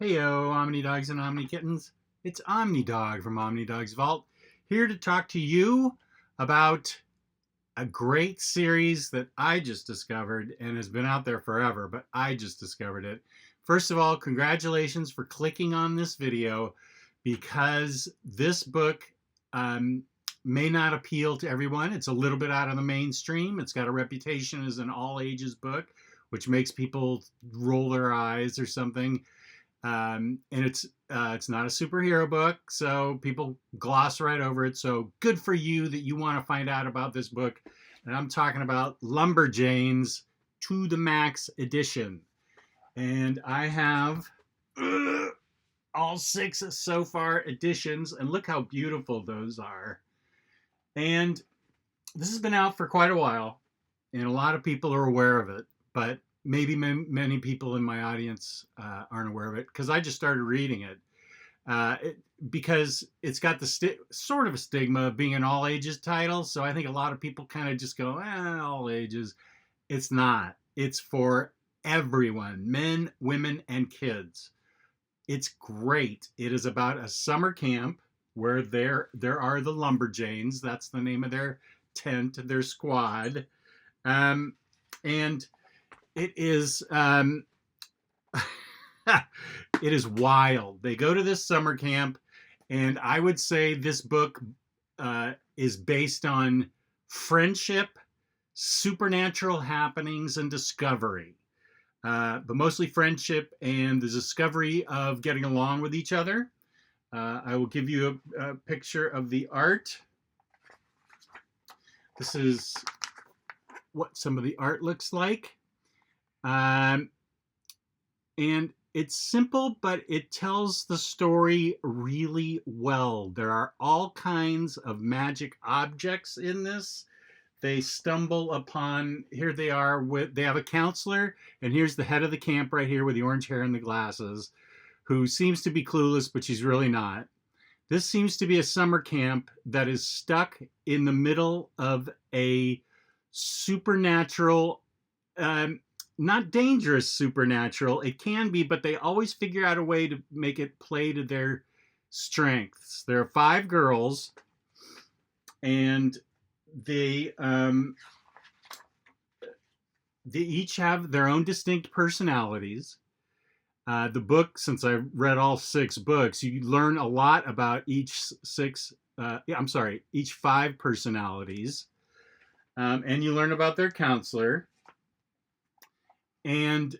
Heyo, Omni Dogs and Omni Kittens. It's Omni Dog from Omni Dog's Vault, here to talk to you about a great series that I just discovered and has been out there forever, but I just discovered it. First of all, congratulations for clicking on this video because this book may not appeal to everyone. It's a little bit out of the mainstream. It's got a reputation as an all ages book, which makes people roll their eyes or something. And it's not a superhero book, so people gloss right over it. So good for you that you want to find out about this book. And I'm talking about Lumberjanes to the Max edition. And I have all 6 so far editions, and look how beautiful those are. And this has been out for quite a while, and a lot of people are aware of it, but maybe many people in my audience aren't aware of it because I just started reading it, because it's got the sort of a stigma of being an all ages title. So I think a lot of people kind of just go, all ages. It's not. It's for everyone, men, women, and kids. It's great. It is about a summer camp where there are the Lumberjanes. That's the name of their tent, their squad, and it is it is wild. They go to this summer camp, and I would say this book is based on friendship, supernatural happenings, and discovery. But mostly friendship and the discovery of getting along with each other. I will give you a picture of the art. This is what some of the art looks like. And it's simple, but it tells the story really well. There are all kinds of magic objects in this. They stumble upon, here they are, they have a counselor, and here's the head of the camp right here with the orange hair and the glasses, who seems to be clueless, but she's really not. This seems to be a summer camp that is stuck in the middle of a supernatural, not dangerous supernatural. It can be, but they always figure out a way to make it play to their strengths. There are 5 girls, and they each have their own distinct personalities. The book, since I've read all 6 books, you learn a lot about each 5 personalities, and you learn about their counselor. And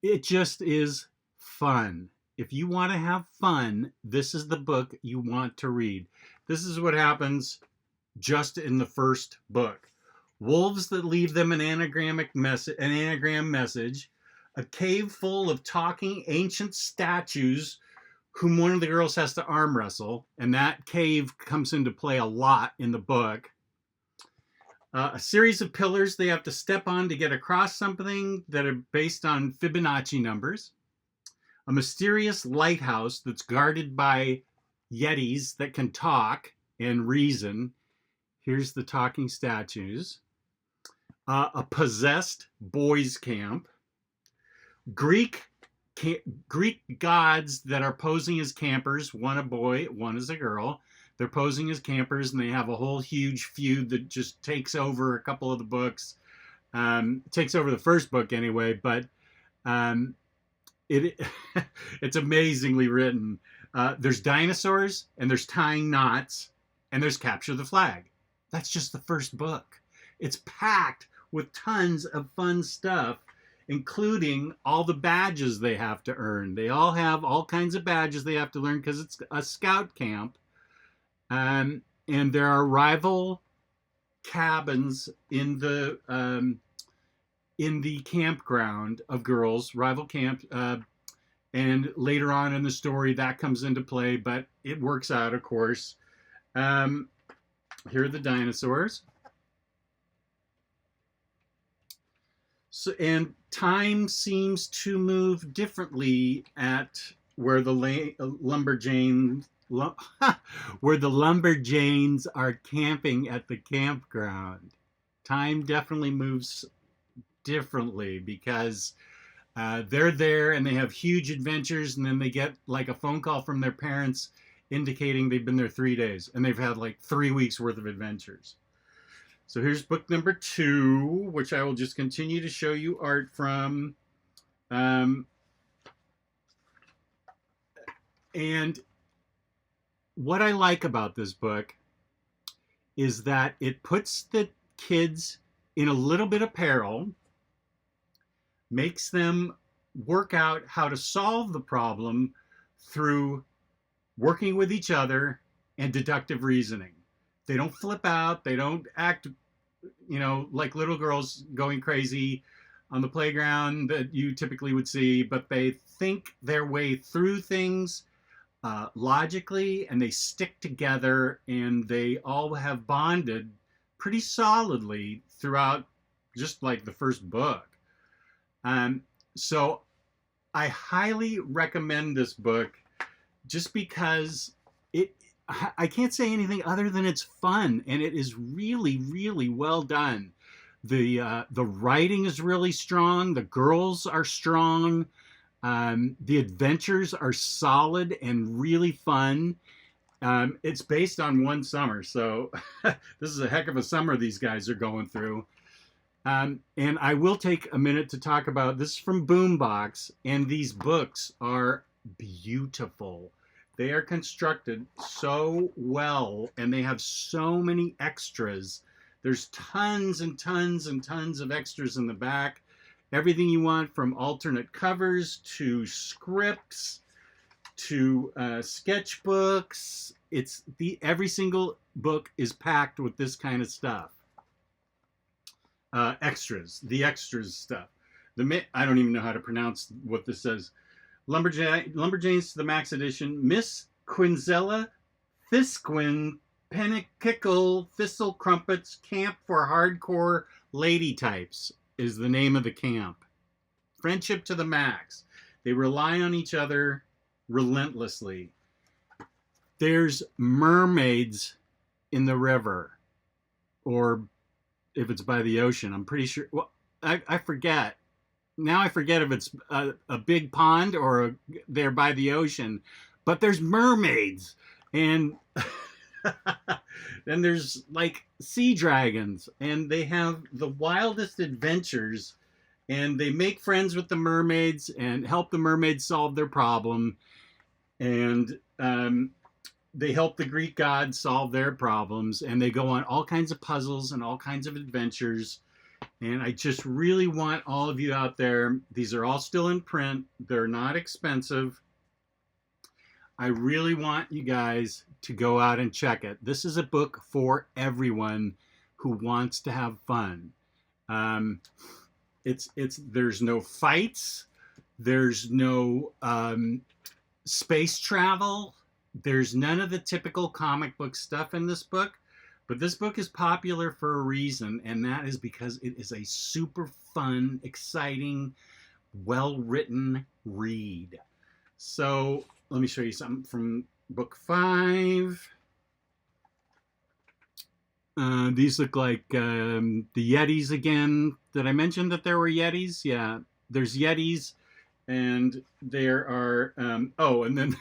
it just is fun. If you want to have fun, this is the book you want to read. This is what happens just in the first book. Wolves that leave them an anagram message, a cave full of talking ancient statues whom one of the girls has to arm wrestle, and that cave comes into play a lot in the book. A series of pillars they have to step on to get across something that are based on Fibonacci numbers. A mysterious lighthouse that's guarded by yetis that can talk and reason. Here's the talking statues. A possessed boys' camp. Greek gods that are posing as campers. One a boy, one is a girl. They're posing as campers, and they have a whole huge feud that just takes over a couple of the books. Takes over the first book anyway, but it's amazingly written. There's dinosaurs, and there's tying knots, and there's capture the flag. That's just the first book. It's packed with tons of fun stuff, including all the badges they have to earn. They all have all kinds of badges they have to learn because it's a scout camp. And there are rival cabins in the campground of girls, rival camp. And later on in the story, that comes into play, but it works out, of course. Here are the dinosaurs. So, and time seems to move differently at where the Lumberjanes are camping at the campground. Time definitely moves differently because They're there and they have huge adventures, and then they get like a phone call from their parents indicating they've been there 3 days and they've had like 3 weeks worth of adventures. So here's book number 2, which I will just continue to show you art from. And what I like about this book is that it puts the kids in a little bit of peril, makes them work out how to solve the problem through working with each other and deductive reasoning. They don't flip out. They don't act, like little girls going crazy on the playground that you typically would see, but they think their way through things logically, and they stick together, and they all have bonded pretty solidly throughout just like the first book. So I highly recommend this book just because I can't say anything other than it's fun, and it is really, really well done. The writing is really strong. The girls are strong. The adventures are solid and really fun. It's based on one summer, so this is a heck of a summer these guys are going through. And I will take a minute to talk about this from Boombox, and these books are beautiful. They are constructed so well, and they have so many extras. There's tons and tons and tons of extras in the back. Everything you want, from alternate covers to scripts to sketchbooks. Every single book is packed with this kind of stuff. Extras, the extras stuff. I don't even know how to pronounce what this says. Lumberjanes to the Max Edition. Miss Quinzella Thisquin Pennikickle Thistle Crumpets Camp for Hardcore Lady Types is the name of the camp. Friendship to the max. They rely on each other relentlessly. There's mermaids in the river, or if it's by the ocean, I'm pretty sure. Well, I forget. Now I forget if it's a big pond or they're by the ocean, but there's mermaids, and then there's like sea dragons, and they have the wildest adventures, and they make friends with the mermaids and help the mermaids solve their problem, and they help the Greek gods solve their problems, and they go on all kinds of puzzles and all kinds of adventures. And I just really want all of you out there, these are all still in print, they're not expensive. I really want you guys to go out and check it. This is a book for everyone who wants to have fun. There's no fights, there's no space travel, there's none of the typical comic book stuff in this book. But this book is popular for a reason, and that is because it is a super fun, exciting, well-written read. So let me show you something from book 5. These look like the Yetis again. Did I mention that there were Yetis? Yeah, there's Yetis. And there are and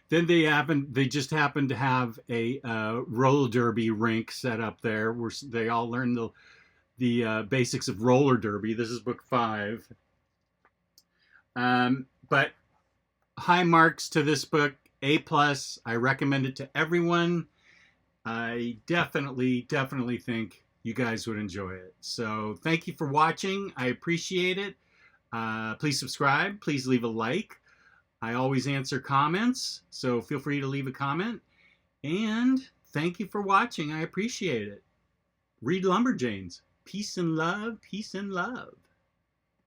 then they just happen to have a roller derby rink set up there where they all learn the basics of roller derby. This is book 5. But high marks to this book, A+. I recommend it to everyone. I definitely think you guys would enjoy it. So thank you for watching. I appreciate it. Please subscribe. Please leave a like. I always answer comments, so feel free to leave a comment. And thank you for watching. I appreciate it. Read Lumberjanes. Peace and love. Peace and love.